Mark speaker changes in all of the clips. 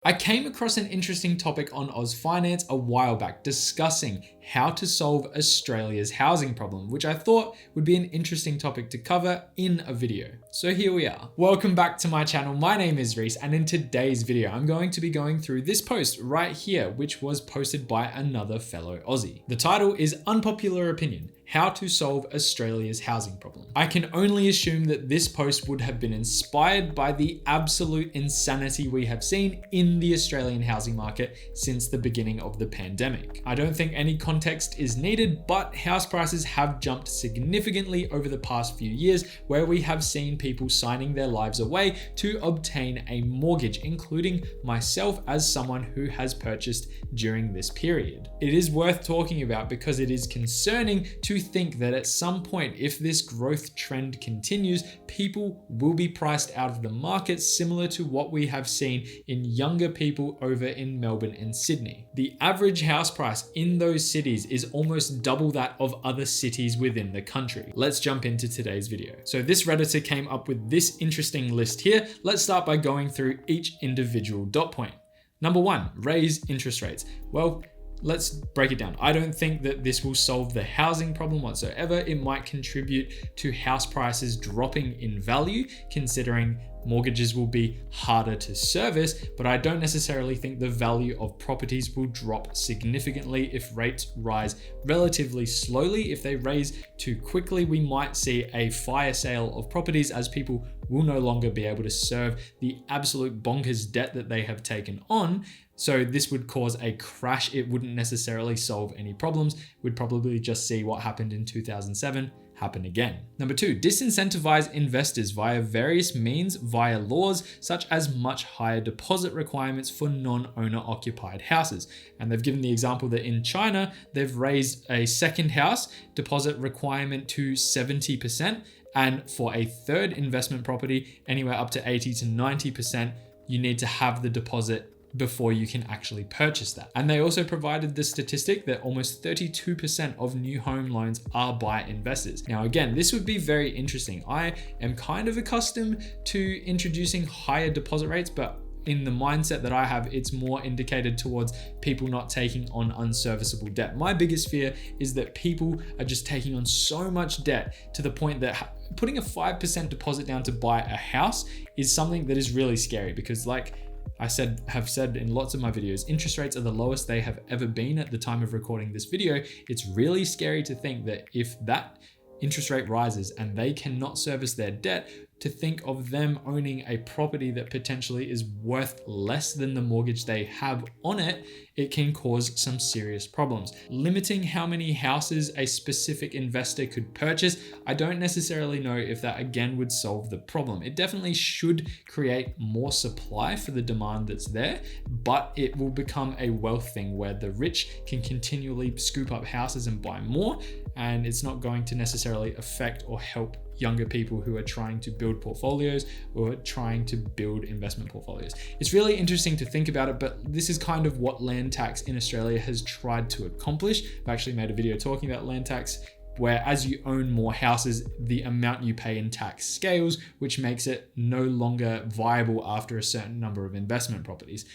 Speaker 1: I came across an interesting topic on AusFinance a while back discussing how to solve Australia's housing problem, which I thought would be an interesting topic to cover in a video. So here we are. Welcome back to my channel. My name is Reece, and in today's video, I'm going to be going through this post right here, which was posted by another fellow Aussie. The title is Unpopular Opinion: How to Solve Australia's Housing Problem. I can only assume that this post would have been inspired by the absolute insanity we have seen in the Australian housing market since the beginning of the pandemic. I don't think any context is needed, but house prices have jumped significantly over the past few years, where we have seen people signing their lives away to obtain a mortgage, including myself as someone who has purchased during this period. It is worth talking about because it is concerning to think that at some point, if this growth trend continues, people will be priced out of the market, similar to what we have seen in younger people over in Melbourne and Sydney. The average house price in those cities is almost double that of other cities within the country. Let's jump into today's video. So this Redditor came up with this interesting list here. Let's start by going through each individual dot point. Number 1, raise interest rates. Well, let's break it down. I don't think that this will solve the housing problem whatsoever. It might contribute to house prices dropping in value, considering mortgages will be harder to service, but I don't necessarily think the value of properties will drop significantly if rates rise relatively slowly. If they raise too quickly, we might see a fire sale of properties, as people will no longer be able to serve the absolute bonkers debt that they have taken on. So this would cause a crash. It wouldn't necessarily solve any problems. We'd probably just see what happened in 2007 happen again. Number 2, disincentivize investors via various means, via laws such as much higher deposit requirements for non-owner occupied houses. And they've given the example that in China, they've raised a second house deposit requirement to 70%. And for a third investment property, anywhere up to 80 to 90%, you need to have the deposit before you can actually purchase that. And they also provided the statistic that almost 32% of new home loans are by investors. Now, again, this would be very interesting. I am kind of accustomed to introducing higher deposit rates, but in the mindset that I have, it's more indicated towards people not taking on unserviceable debt. My biggest fear is that people are just taking on so much debt to the point that putting a 5% deposit down to buy a house is something that is really scary, because like I have said in lots of my videos, interest rates are the lowest they have ever been at the time of recording this video. It's really scary to think that if that interest rate rises and they cannot service their debt, to think of them owning a property that potentially is worth less than the mortgage they have on it, it can cause some serious problems. Limiting how many houses a specific investor could purchase, I don't necessarily know if that again would solve the problem. It definitely should create more supply for the demand that's there, but it will become a wealth thing where the rich can continually scoop up houses and buy more, and it's not going to necessarily affect or help younger people who are trying to build portfolios or trying to build investment portfolios. It's really interesting to think about it, but this is kind of what land tax in Australia has tried to accomplish. I've actually made a video talking about land tax, where as you own more houses, the amount you pay in tax scales, which makes it no longer viable after a certain number of investment properties.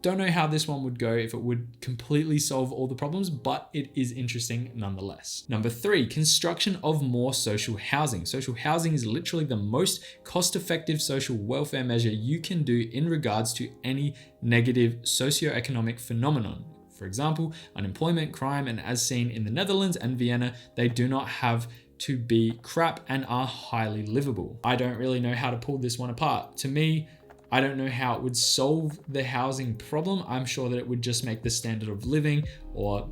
Speaker 1: Don't know how this one would go, if it would completely solve all the problems, but it is interesting nonetheless. Number 3, construction of more social housing. Social housing is literally the most cost-effective social welfare measure you can do in regards to any negative socioeconomic phenomenon. For example, unemployment, crime, and as seen in the Netherlands and Vienna, they do not have to be crap and are highly livable. I don't really know how to pull this one apart. To me, I don't know how it would solve the housing problem. I'm sure that it would just make the standard of living, or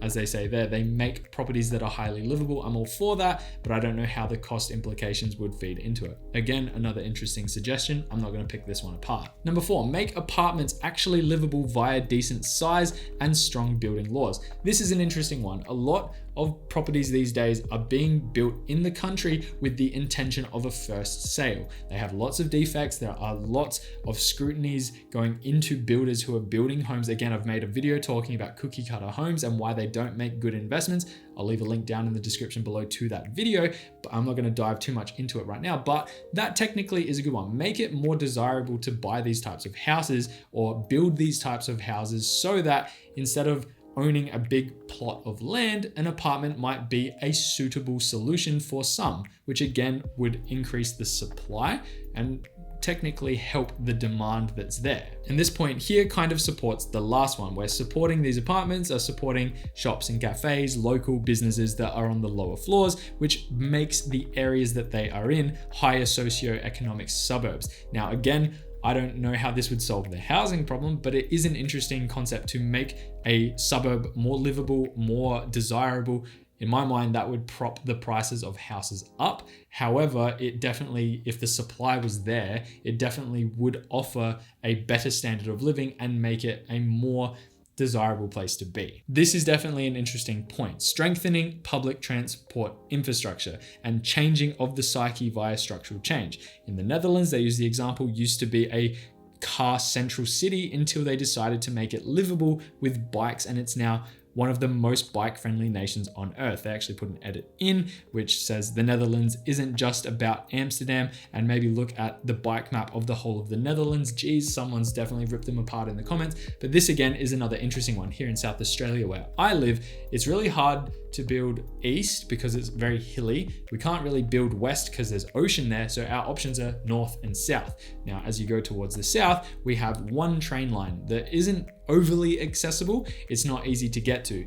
Speaker 1: as they say there, they make properties that are highly livable. I'm all for that, but I don't know how the cost implications would feed into it. Again, another interesting suggestion. I'm not going to pick this one apart. Number 4, make apartments actually livable via decent size and strong building laws. This is an interesting one. A lot of properties these days are being built in the country with the intention of a first sale. They have lots of defects. There are lots of scrutinies going into builders who are building homes. Again, I've made a video talking about cookie cutter homes and why they don't make good investments. I'll leave a link down in the description below to that video, but I'm not going to dive too much into it right now. But that technically is a good one. Make it more desirable to buy these types of houses or build these types of houses so that instead of owning a big plot of land, an apartment might be a suitable solution for some, which again would increase the supply and technically help the demand that's there. And this point here kind of supports the last one, where supporting these apartments are supporting shops and cafes, local businesses that are on the lower floors, which makes the areas that they are in higher socioeconomic suburbs. Now, again, I don't know how this would solve the housing problem, but it is an interesting concept to make a suburb more livable, more desirable. In my mind, that would prop the prices of houses up. However, it definitely, if the supply was there, it definitely would offer a better standard of living and make it a more desirable place to be. This is definitely an interesting point. Strengthening public transport infrastructure and changing of the psyche via structural change. In the Netherlands, they use the example used to be a car central city until they decided to make it livable with bikes, and it's now one of the most bike-friendly nations on earth. They actually put an edit in which says the Netherlands isn't just about Amsterdam, and maybe look at the bike map of the whole of the Netherlands. Geez, someone's definitely ripped them apart in the comments. But this again is another interesting one. Here in South Australia where I live, it's really hard to build east because it's very hilly. We can't really build west because there's ocean there. So our options are north and south. Now, as you go towards the south, we have one train line that isn't overly accessible. It's not easy to get to.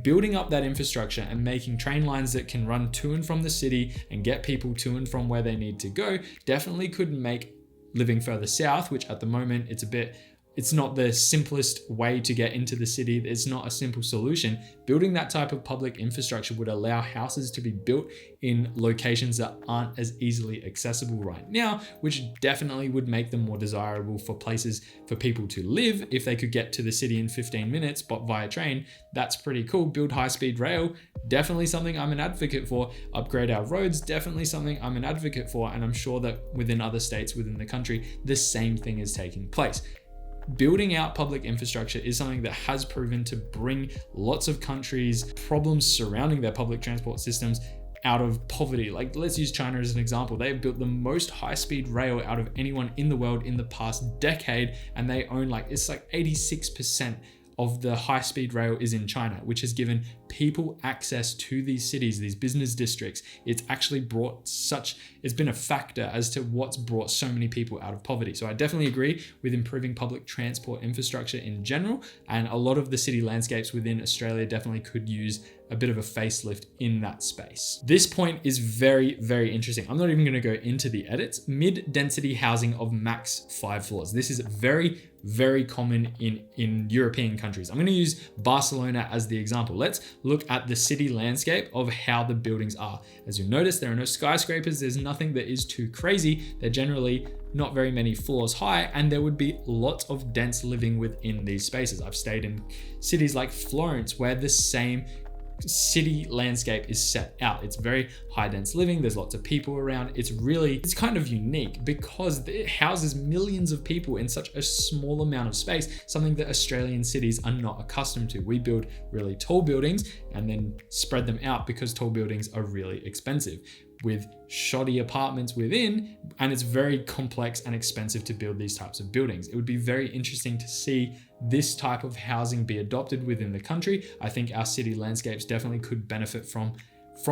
Speaker 1: Building up that infrastructure and making train lines that can run to and from the city and get people to and from where they need to go definitely could make living further south, which at the moment it's not the simplest way to get into the city. It's not a simple solution. Building that type of public infrastructure would allow houses to be built in locations that aren't as easily accessible right now, which definitely would make them more desirable for places for people to live. If they could get to the city in 15 minutes, but via train, that's pretty cool. Build high-speed rail, definitely something I'm an advocate for. Upgrade our roads, definitely something I'm an advocate for. And I'm sure that within other states within the country, the same thing is taking place. Building out public infrastructure is something that has proven to bring lots of countries problems surrounding their public transport systems out of poverty. Like, let's use China as an example. They've built the most high-speed rail out of anyone in the world in the past decade, and they own it's like 86% of the high-speed rail is in China, which has given people access to these cities, these business districts. It's actually it's been a factor as to what's brought so many people out of poverty. So I definitely agree with improving public transport infrastructure in general, and a lot of the city landscapes within Australia definitely could use a bit of a facelift in that space. This point is very, very interesting. I'm not even going to go into the edits. Mid-density housing of max 5 floors. This is very, very common in European countries. I'm going to use Barcelona as the example. Let's look at the city landscape of how the buildings are. As you'll notice, there are no skyscrapers. There's nothing that is too crazy. They're generally not very many floors high, and there would be lots of dense living within these spaces. I've stayed in cities like Florence where the same city landscape is set out. It's very high dense living. There's lots of people around. It's kind of unique because it houses millions of people in such a small amount of space, something that Australian cities are not accustomed to. We build really tall buildings and then spread them out because tall buildings are really expensive, with shoddy apartments within, and it's very complex and expensive to build these types of buildings. It would be very interesting to see this type of housing be adopted within the country. I think our city landscapes definitely could benefit from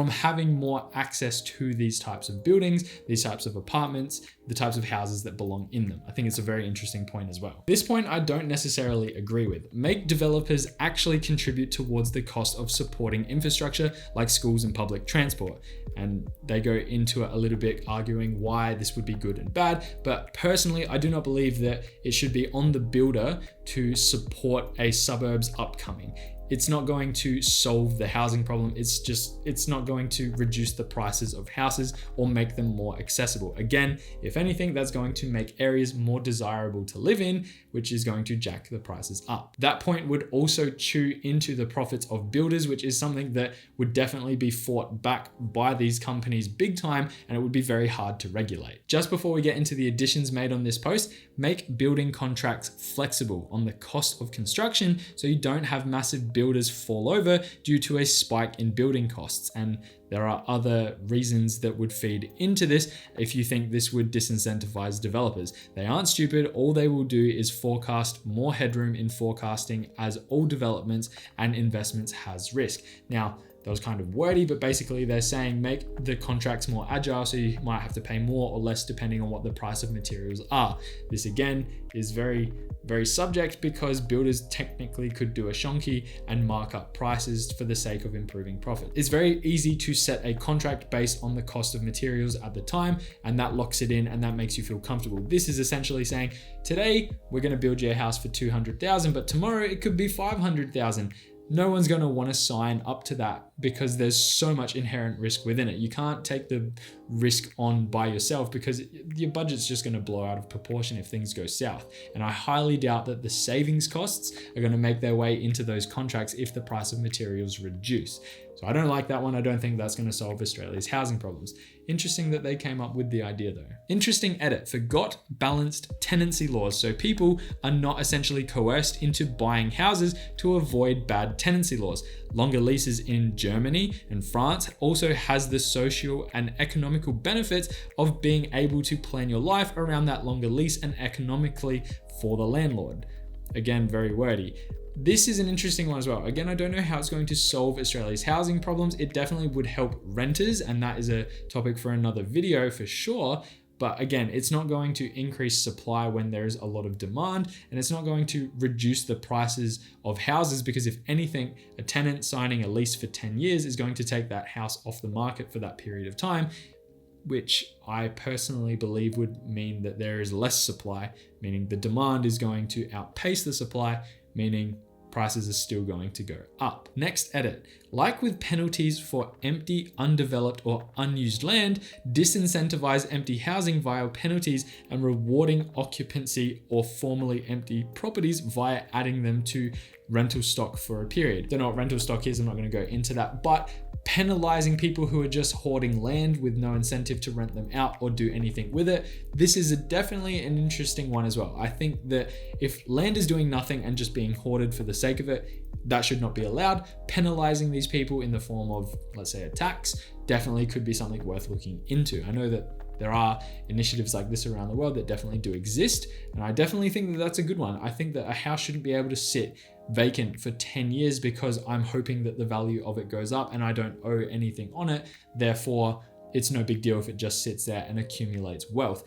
Speaker 1: having more access to these types of buildings, these types of apartments, the types of houses that belong in them. I think it's a very interesting point as well. This point I don't necessarily agree with. Make developers actually contribute towards the cost of supporting infrastructure like schools and public transport. And they go into it a little bit, arguing why this would be good and bad. But personally, I do not believe that it should be on the builder to support a suburb's upcoming. it's not going to solve the housing problem. It's not going to reduce the prices of houses or make them more accessible. Again, if anything, that's going to make areas more desirable to live in, which is going to jack the prices up. That point would also chew into the profits of builders, which is something that would definitely be fought back by these companies big time, and it would be very hard to regulate. Just before we get into the additions made on this post, make building contracts flexible on the cost of construction so you don't have massive builders fall over due to a spike in building costs. And there are other reasons that would feed into this if you think this would disincentivize developers. They aren't stupid. All they will do is forecast more headroom in forecasting, as all developments and investments has risk. Now, that was kind of wordy, but basically they're saying make the contracts more agile, so you might have to pay more or less depending on what the price of materials are. This again is very, very subject, because builders technically could do a shonky and mark up prices for the sake of improving profit. It's very easy to set a contract based on the cost of materials at the time, and that locks it in and that makes you feel comfortable. This is essentially saying, today we're going to build you a house for 200,000, but tomorrow it could be 500,000. No one's going to want to sign up to that because there's so much inherent risk within it. You can't take the risk on by yourself because your budget's just going to blow out of proportion if things go south. And I highly doubt that the savings costs are going to make their way into those contracts if the price of materials reduce. So I don't like that one. I don't think that's going to solve Australia's housing problems. Interesting that they came up with the idea though. Interesting edit: forgot balanced tenancy laws. So people are not essentially coerced into buying houses to avoid bad tenancy laws. Longer leases in Germany and France also has the social and economical benefits of being able to plan your life around that longer lease and economically for the landlord. Again, very wordy. This is an interesting one as well. Again, I don't know how it's going to solve Australia's housing problems. It definitely would help renters, and that is a topic for another video for sure. But again, it's not going to increase supply when there's a lot of demand, and it's not going to reduce the prices of houses, because if anything, a tenant signing a lease for 10 years is going to take that house off the market for that period of time, which I personally believe would mean that there is less supply, meaning the demand is going to outpace the supply, meaning prices are still going to go up. Next edit: like with penalties for empty, undeveloped, or unused land, disincentivize empty housing via penalties and rewarding occupancy or formerly empty properties via adding them to rental stock for a period. Don't know what rental stock is, I'm not going to go into that, but penalizing people who are just hoarding land with no incentive to rent them out or do anything with it. This is definitely an interesting one as well. I think that if land is doing nothing and just being hoarded for the sake of it, that should not be allowed. Penalizing these people in the form of, let's say, a tax definitely could be something worth looking into. I know that there are initiatives like this around the world that definitely do exist, and I definitely think that that's a good one. I think that a house shouldn't be able to sit vacant for 10 years because I'm hoping that the value of it goes up and I don't owe anything on it. Therefore, it's no big deal if it just sits there and accumulates wealth.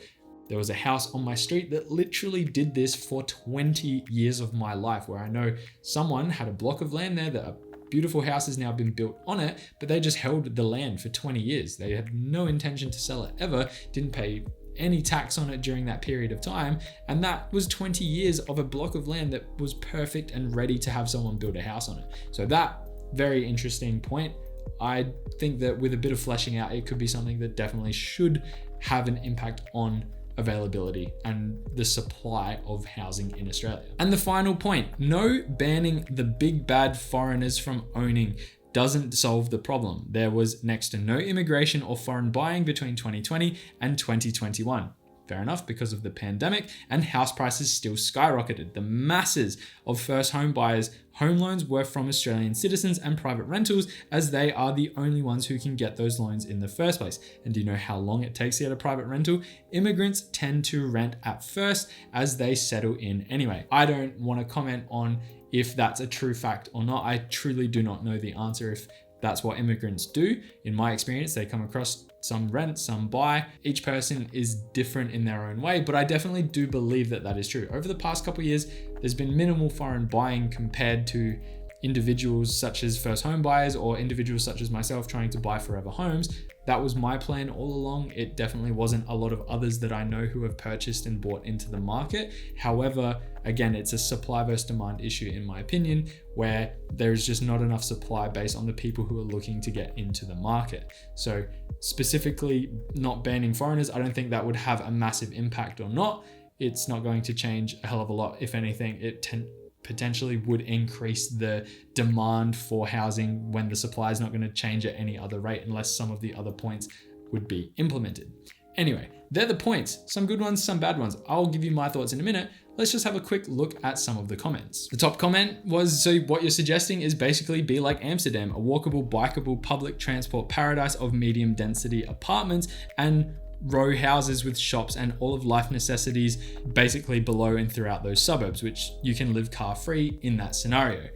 Speaker 1: There was a house on my street that literally did this for 20 years of my life, where I know someone had a block of land there that a beautiful house has now been built on it, but they just held the land for 20 years. They had no intention to sell it ever, didn't pay any tax on it during that period of time, and that was 20 years of a block of land that was perfect and ready to have someone build a house on it. So that, very interesting point. I think that with a bit of fleshing out, it could be something that definitely should have an impact on availability and the supply of housing in Australia. And the final point: no banning the big bad foreigners from owning doesn't solve the problem. There was next to no immigration or foreign buying between 2020 and 2021. Fair enough, because of the pandemic, and house prices still skyrocketed. The masses of first home buyers' home loans were from Australian citizens and private rentals, as they are the only ones who can get those loans in the first place. And do you know how long it takes to get a private rental? Immigrants tend to rent at first as they settle in anyway. I don't want to comment on if that's a true fact or not. I truly do not know the answer if that's what immigrants do. In my experience, they come across, some rent, some buy. Each person is different in their own way, but I definitely do believe that that is true. Over the past couple of years, there's been minimal foreign buying compared to individuals such as first home buyers or individuals such as myself trying to buy forever homes. That was my plan all along. It definitely wasn't a lot of others that I know who have purchased and bought into the market. However, again, it's a supply versus demand issue in my opinion, where there's just not enough supply based on the people who are looking to get into the market. So specifically not banning foreigners, I don't think that would have a massive impact or not. It's not going to change a hell of a lot. If anything, it potentially would increase the demand for housing when the supply is not going to change at any other rate unless some of the other points would be implemented. Anyway, they're the points. Some good ones, some bad ones. I'll give you my thoughts in a minute. Let's just have a quick look at some of the comments. The top comment was, so what you're suggesting is basically be like Amsterdam, a walkable, bikeable, public transport paradise of medium density apartments and row houses with shops and all of life necessities basically below and throughout those suburbs, which you can live car free in that scenario.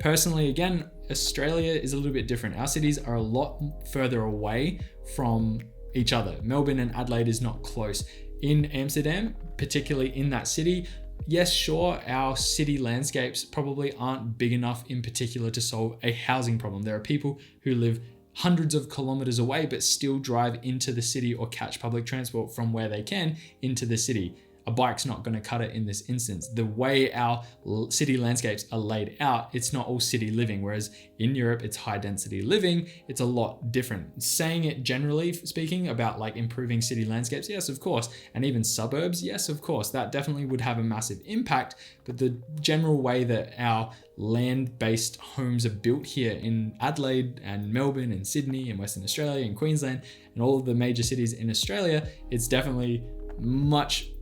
Speaker 1: Personally, again, Australia is a little bit different. Our cities are a lot further away from each other. Melbourne and Adelaide is not close. In Amsterdam, particularly in that city, yes, sure, our city landscapes probably aren't big enough in particular to solve a housing problem. There are people who live hundreds of kilometers away but still drive into the city or catch public transport from where they can into the city. A bike's not going to cut it in this instance. The way our city landscapes are laid out, it's not all city living, whereas in Europe, it's high density living. It's a lot different. Saying it generally speaking about like improving city landscapes, yes, of course. And even suburbs, yes, of course. That definitely would have a massive impact. But the general way that our land-based homes are built here in Adelaide and Melbourne and Sydney and Western Australia and Queensland and all of the major cities in Australia, it's definitely much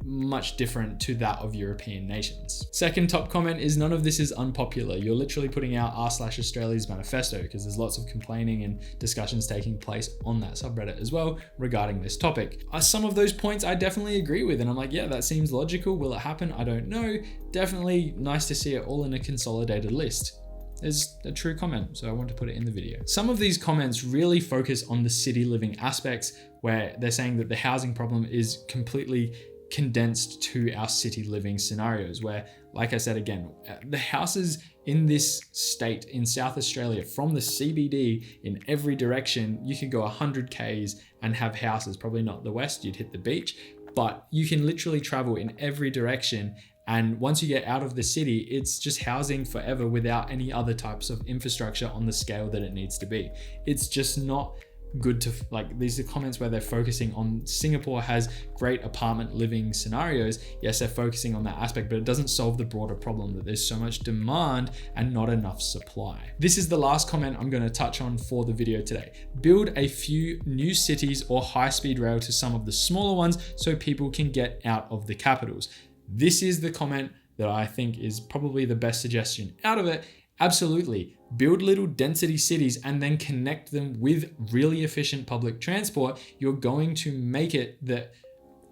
Speaker 1: different to that of European nations. Second top comment is, none of this is unpopular. You're literally putting out r/Australia's Manifesto, because there's lots of complaining and discussions taking place on that subreddit as well regarding this topic. Some of those points I definitely agree with, and I'm like, yeah, that seems logical. Will it happen? I don't know. Definitely nice to see it all in a consolidated list. Is a true comment, so I want to put it in the video. Some of these comments really focus on the city living aspects, where they're saying that the housing problem is completely condensed to our city living scenarios, where, like I said again, the houses in this state in South Australia, from the CBD in every direction, you can go 100 Ks and have houses. Probably not the west, you'd hit the beach, but you can literally travel in every direction. And once you get out of the city, it's just housing forever without any other types of infrastructure on the scale that it needs to be. It's just not good to, like, these are comments where they're focusing on Singapore has great apartment living scenarios. Yes, they're focusing on that aspect, but it doesn't solve the broader problem that there's so much demand and not enough supply. This is the last comment I'm going to touch on for the video today. Build a few new cities or high-speed rail to some of the smaller ones so people can get out of the capitals. This is the comment that I think is probably the best suggestion out of it. Absolutely. Build little density cities and then connect them with really efficient public transport. You're going to make it that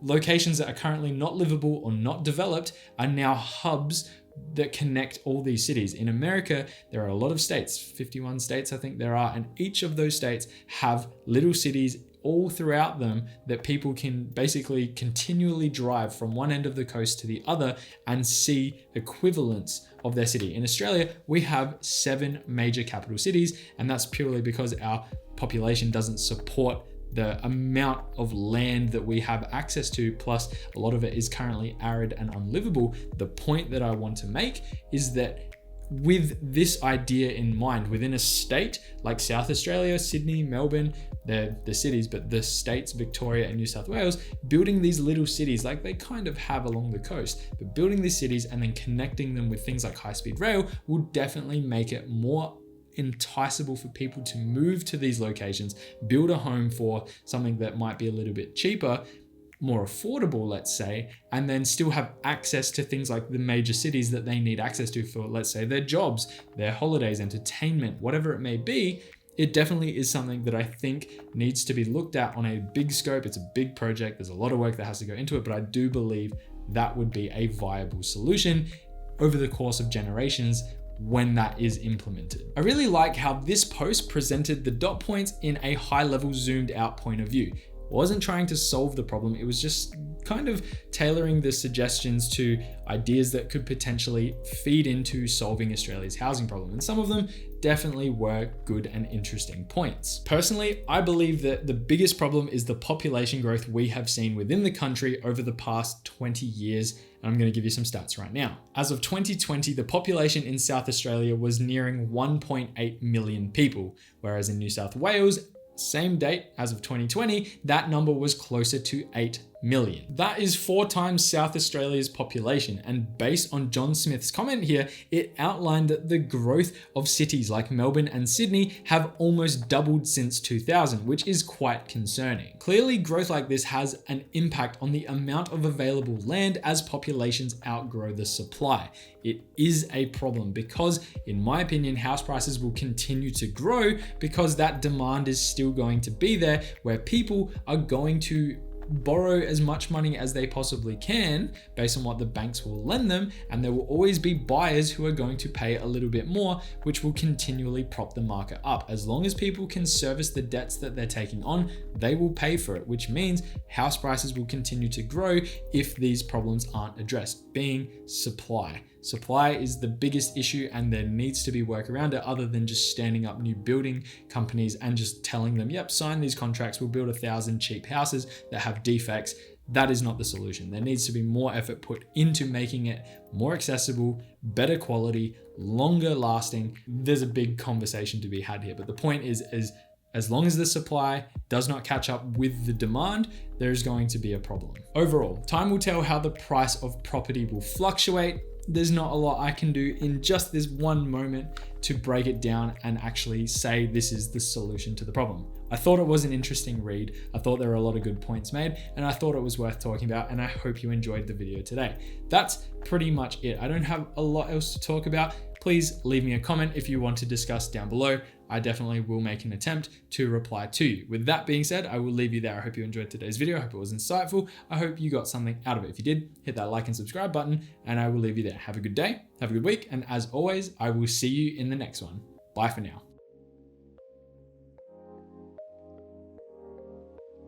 Speaker 1: locations that are currently not livable or not developed are now hubs that connect all these cities. In America, there are a lot of states, 51 states I think there are, and each of those states have little cities all throughout them that people can basically continually drive from one end of the coast to the other and see equivalents of their city. In Australia, we have 7 major capital cities, and that's purely because our population doesn't support the amount of land that we have access to, plus a lot of it is currently arid and unlivable. The point that I want to make is that with this idea in mind, within a state like South Australia, Sydney, Melbourne, they're the cities, but the states, Victoria and New South Wales, building these little cities like they kind of have along the coast, but building these cities and then connecting them with things like high-speed rail will definitely make it more enticable for people to move to these locations, build a home for something that might be a little bit cheaper, more affordable, let's say, and then still have access to things like the major cities that they need access to for, let's say, their jobs, their holidays, entertainment, whatever it may be. It definitely is something that I think needs to be looked at on a big scope. It's a big project. There's a lot of work that has to go into it, but I do believe that would be a viable solution over the course of generations when that is implemented. I really like how this post presented the dot points in a high level zoomed out point of view. wasn't trying to solve the problem. It was just kind of tailoring the suggestions to ideas that could potentially feed into solving Australia's housing problem. And some of them definitely were good and interesting points. Personally, I believe that the biggest problem is the population growth we have seen within the country over the past 20 years. And I'm going to give you some stats right now. As of 2020, the population in South Australia was nearing 1.8 million people, whereas in New South Wales, same date as of 2020, that number was closer to 8 million. That is 4 times South Australia's population. And based on John Smith's comment here, it outlined that the growth of cities like Melbourne and Sydney have almost doubled since 2000, which is quite concerning. Clearly, growth like this has an impact on the amount of available land as populations outgrow the supply. It is a problem because, in my opinion, house prices will continue to grow because that demand is still going to be there, where people are going to borrow as much money as they possibly can based on what the banks will lend them, and there will always be buyers who are going to pay a little bit more, which will continually prop the market up. As long as people can service the debts that they're taking on, they will pay for it, which means house prices will continue to grow if these problems aren't addressed, being supply. Supply is the biggest issue, and there needs to be work around it other than just standing up new building companies and just telling them, yep, sign these contracts, we'll build 1,000 cheap houses that have defects. That is not the solution. There needs to be more effort put into making it more accessible, better quality, longer lasting. There's a big conversation to be had here, but the point is as long as the supply does not catch up with the demand, there's going to be a problem. Overall, time will tell how the price of property will fluctuate. There's not a lot I can do in just this one moment to break it down and actually say this is the solution to the problem. I thought it was an interesting read. I thought there were a lot of good points made, and I thought it was worth talking about, and I hope you enjoyed the video today. That's pretty much it. I don't have a lot else to talk about. Please leave me a comment if you want to discuss down below. I definitely will make an attempt to reply to you. With that being said, I will leave you there. I hope you enjoyed today's video. I hope it was insightful. I hope you got something out of it. If you did, hit that like and subscribe button, and I will leave you there. Have a good day, have a good week, and as always, I will see you in the next one. Bye for now.